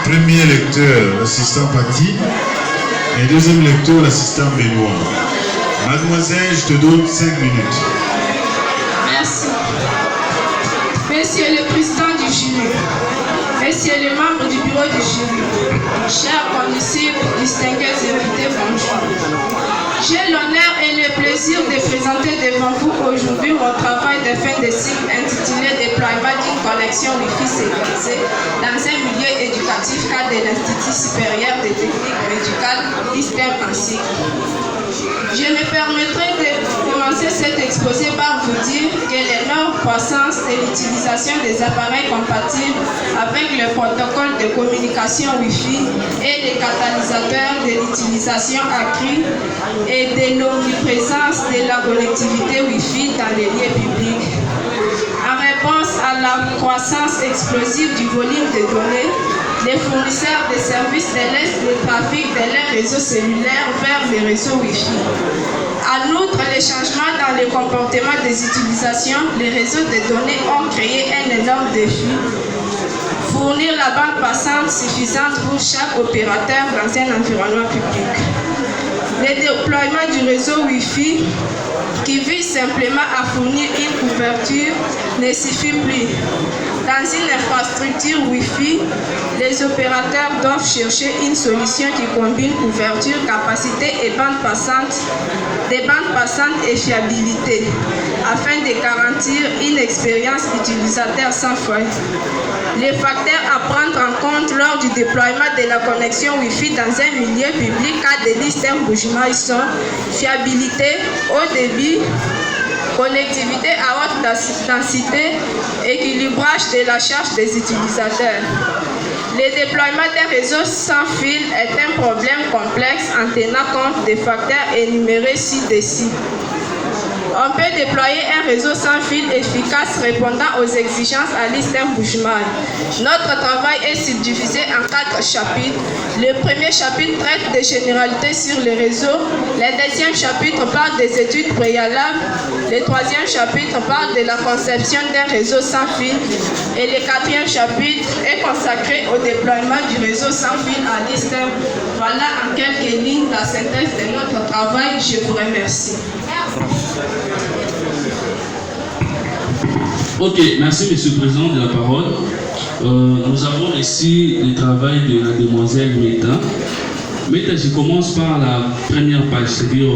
Premier lecteur, l'assistant Patti. Et deuxième lecteur, l'assistant Benoît. Mademoiselle, je te donne 5 minutes. Merci. Monsieur le président du jury, Messieurs les membres du bureau du jury, chers condisciples, distingués invités, bonjour. J'ai l'honneur et le plaisir de présenter devant vous aujourd'hui mon travail de fin de cycle intitulé Déploiement d'une connexion Wi-Fi sécurisée dans un milieu éducatif cadre de l'Institut supérieur des techniques médicales, ISTEM en cycle. Je me permettrai de commencer cet exposé par vous dire que l'énorme croissance de l'utilisation des appareils compatibles avec le protocole de communication Wi-Fi et les catalysateurs de l'utilisation accrue et de l'omniprésence de la connectivité Wi-Fi dans les lieux publics. En réponse à la croissance explosive du volume de données, les fournisseurs de services délaissent le trafic de leurs réseaux cellulaires vers les réseaux Wi-Fi. En outre, les changements dans le comportement des utilisations, les réseaux de données ont créé un énorme défi. Fournir la bande passante suffisante pour chaque opérateur dans un environnement public. Le déploiement du réseau Wi-Fi qui vise simplement à fournir une couverture ne suffit plus. Dans une infrastructure Wi-Fi, les opérateurs doivent chercher une solution qui combine couverture, capacité et bande passante et fiabilité, afin de garantir une expérience utilisateur sans faille. Les facteurs à prendre en compte lors du déploiement de la connexion Wi-Fi dans un milieu public à des listes Bujumaï sont fiabilité, haut débit, connectivité à haute densité, équilibrage de la charge des utilisateurs. Le déploiement d'un réseau sans fil est un problème complexe en tenant compte des facteurs énumérés ci-dessus. On peut déployer un réseau sans fil efficace répondant aux exigences à l'ISTEM Bujumaï. Notre travail est subdivisé en 4 chapitres. Le premier chapitre traite des généralités sur les réseaux. Le deuxième chapitre parle des études préalables. Le troisième chapitre parle de la conception d'un réseau sans fil. Et le quatrième chapitre est consacré au déploiement du réseau sans fil à l'ISTEM. Voilà en quelques lignes la synthèse de notre travail. Je vous remercie. Ok, merci Monsieur le Président de la parole. Nous avons ici le travail de la demoiselle Meta. Meta, je commence par la première page, c'est-à-dire